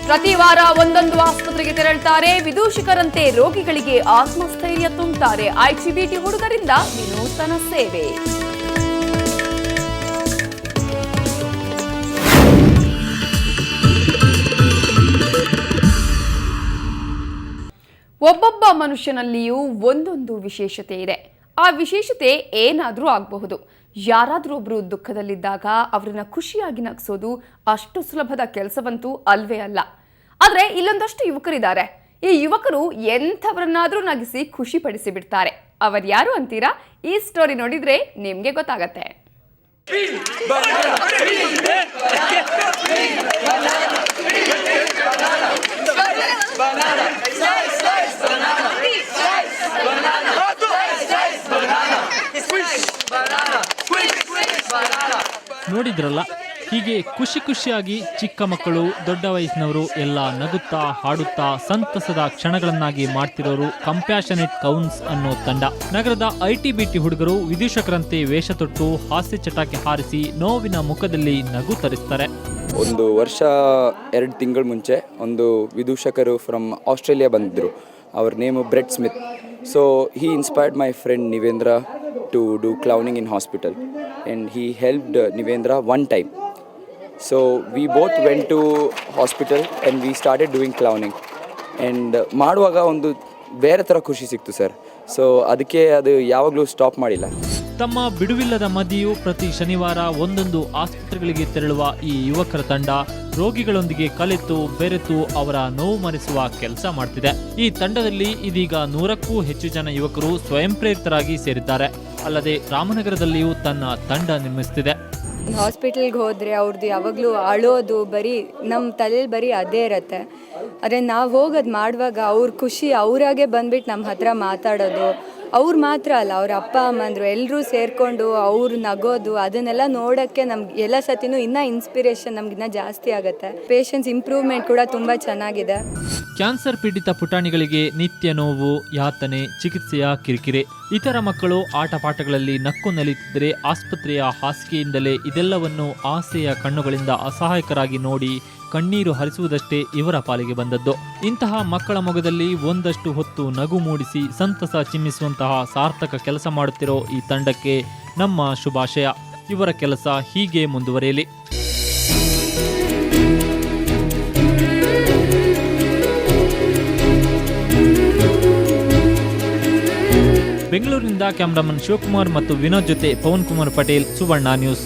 ಪ್ರತಿ ವಾರ ಒಂದೊಂದು ಆಸ್ಪತ್ರೆಗೆ ತೆರಳುತ್ತಾರೆ. ವಿದೂಷಕರಂತೆ ರೋಗಿಗಳಿಗೆ ಆತ್ಮಸ್ಥೈರ್ಯ ತುಂಬುತ್ತಾರೆ. ಐಟಿಬಿಟಿ ಹುಡುಗರಿಂದ ವಿನೂತನ ಸೇವೆ. ಒಬ್ಬೊಬ್ಬ ಮನುಷ್ಯನಲ್ಲಿಯೂ ಒಂದೊಂದು ವಿಶೇಷತೆ ಇದೆ. ಆ ವಿಶೇಷತೆ ಏನಾದರೂ ಆಗಬಹುದು. ಯಾರಾದರೂ ಒಬ್ರು ದುಃಖದಲ್ಲಿದ್ದಾಗ ಅವರನ್ನ ಖುಷಿಯಾಗಿ ನಗಿಸೋದು ಅಷ್ಟು ಸುಲಭದ ಕೆಲಸವಂತೂ ಅಲ್ವೇ ಅಲ್ಲ. ಆದ್ರೆ ಇಲ್ಲೊಂದಷ್ಟು ಯುವಕರಿದ್ದಾರೆ. ಈ ಯುವಕರು ಎಂಥವರನ್ನಾದ್ರೂ ನಗಿಸಿ ಖುಷಿ ಪಡಿಸಿ ಬಿಡ್ತಾರೆ. ಅವರು ಯಾರು ಅಂತೀರಾ? ಈ ಸ್ಟೋರಿ ನೋಡಿದ್ರೆ ನಿಮ್ಗೆ ಗೊತ್ತಾಗತ್ತೆ. ನೋಡಿದ್ರಲ್ಲ, ಹೀಗೆ ಖುಷಿ ಖುಷಿಯಾಗಿ ಚಿಕ್ಕ ಮಕ್ಕಳು, ದೊಡ್ಡ ವಯಸ್ಸಿನವರು ಎಲ್ಲ ನಗುತ್ತಾ ಹಾಡುತ್ತಾ ಸಂತಸದ ಕ್ಷಣಗಳನ್ನಾಗಿ ಮಾಡ್ತಿರೋರು ಕಂಪ್ಯಾಷನೇಟ್ ಕೌನ್ಸ್ ಅನ್ನೋ ತಂಡ. ನಗರದ ಐಟಿಬಿಟಿ ಹುಡುಗರು ವಿದೂಷಕರಂತೆ ವೇಷ ತೊಟ್ಟು ಹಾಸ್ಯ ಚಟಾಕಿ ಹಾರಿಸಿ ನೋವಿನ ಮುಖದಲ್ಲಿ ನಗು ತರಿಸ್ತಾರೆ. ಒಂದು ವರ್ಷ 2 ತಿಂಗಳ ಮುಂಚೆ ಒಂದು ವಿದೂಷಕರು ಫ್ರಮ್ ಆಸ್ಟ್ರೇಲಿಯಾ ಬಂದಿದ್ದರು. ಅವ್ರ name Brad Smith. So he inspired my friend Nivendra to do clowning in hospital, and he helped Nivendra one time. So we both went to hospital and we started doing clowning, and ಮಾಡುವಾಗ ಒಂದು ಬೇರೆ ಥರ ಖುಷಿ ಸಿಕ್ತು sir. So ಅದಕ್ಕೆ ಅದು ಯಾವಾಗಲೂ stop ಮಾಡಿಲ್ಲ. ತಮ್ಮ ಬಿಡುವಿಲ್ಲದ ಮಧ್ಯೆಯೂ ಪ್ರತಿ ಶನಿವಾರ ಒಂದೊಂದು ಆಸ್ಪತ್ರೆಗಳಿಗೆ ತೆರಳುವ ಈ ಯುವಕರ ತಂಡ ರೋಗಿಗಳೊಂದಿಗೆ ಕಲಿತು ಬೆರೆತು ಅವರ ನೋವು ಮರೆಸುವ ಕೆಲಸ ಮಾಡ್ತಿದೆ. ಈ ತಂಡದಲ್ಲಿ ಇದೀಗ 100ಕ್ಕೂ ಹೆಚ್ಚು ಜನ ಯುವಕರು ಸ್ವಯಂ ಪ್ರೇರಿತರಾಗಿ ಸೇರಿದ್ದಾರೆ. ಅಲ್ಲದೆ ರಾಮನಗರದಲ್ಲಿಯೂ ತನ್ನ ತಂಡ ನಿರ್ಮಿಸುತ್ತಿದೆ. ಹಾಸ್ಪಿಟಲ್ಗೆ ಹೋದರೆ ಅವ್ರದ್ದು ಯಾವಾಗಲೂ ಅಳೋದು ಬರೀ ನಮ್ಮ ತಲೆಯಲ್ಲಿ ಬರೀ ಅದೇ ಇರುತ್ತೆ. ಆದರೆ ನಾವು ಹೋಗೋದು ಮಾಡುವಾಗ ಅವ್ರ ಖುಷಿ ಅವರಾಗೆ ಬಂದ್ಬಿಟ್ಟು ನಮ್ಮ ಹತ್ರ ಮಾತಾಡೋದು. ಅವ್ರು ಮಾತ್ರ ಅಲ್ಲ, ಅವ್ರ ಅಪ್ಪ ಅಮ್ಮಂದರು ಎಲ್ಲರೂ ಸೇರಿಕೊಂಡು ಅವ್ರು ನಗೋದು, ಅದನ್ನೆಲ್ಲ ನೋಡೋಕ್ಕೆ ನಮ್ಗೆ ಎಲ್ಲ ಸತಿನೂ ಇನ್ನೂ ಇನ್ಸ್ಪಿರೇಷನ್ ನಮ್ಗಿನ್ನ ಜಾಸ್ತಿ ಆಗುತ್ತೆ. ಪೇಷನ್ಸ್ ಇಂಪ್ರೂವ್ಮೆಂಟ್ ಕೂಡ ತುಂಬ ಚೆನ್ನಾಗಿದೆ. ಕ್ಯಾನ್ಸರ್ ಪೀಡಿತ ಪುಟಾಣಿಗಳಿಗೆ ನಿತ್ಯ ನೋವು, ಯಾತನೆ, ಚಿಕಿತ್ಸೆಯ ಕಿರಿಕಿರಿ. ಇತರ ಮಕ್ಕಳು ಆಟ ಪಾಠಗಳಲ್ಲಿ ನಕ್ಕು ನಲಿತಿದ್ದರೆ ಆಸ್ಪತ್ರೆಯ ಹಾಸಿಗೆಯಿಂದಲೇ ಇದೆಲ್ಲವನ್ನು ಆಸೆಯ ಕಣ್ಣುಗಳಿಂದ ಅಸಹಾಯಕರಾಗಿ ನೋಡಿ ಕಣ್ಣೀರು ಹರಿಸುವುದಷ್ಟೇ ಇವರ ಪಾಲಿಗೆ ಬಂದದ್ದು. ಇಂತಹ ಮಕ್ಕಳ ಮೊಗದಲ್ಲಿ ಒಂದಷ್ಟು ಹೊತ್ತು ನಗು ಮೂಡಿಸಿ ಸಂತಸ ಚಿಮ್ಮಿಸುವಂತಹ ಸಾರ್ಥಕ ಕೆಲಸ ಮಾಡುತ್ತಿರೋ ಈ ತಂಡಕ್ಕೆ ನಮ್ಮ ಶುಭಾಶಯ. ಇವರ ಕೆಲಸ ಹೀಗೆ ಮುಂದುವರಿಯಲಿ. ಬೆಂಗಳೂರಿನಿಂದ ಕ್ಯಾಮರಾಮನ್ ಶಿವಕುಮಾರ್ ಮತ್ತು ವಿನೋದ್ ಜೊತೆ ಪವನ್ ಕುಮಾರ್ ಪಟೇಲ್, ಸುವರ್ಣ ನ್ಯೂಸ್.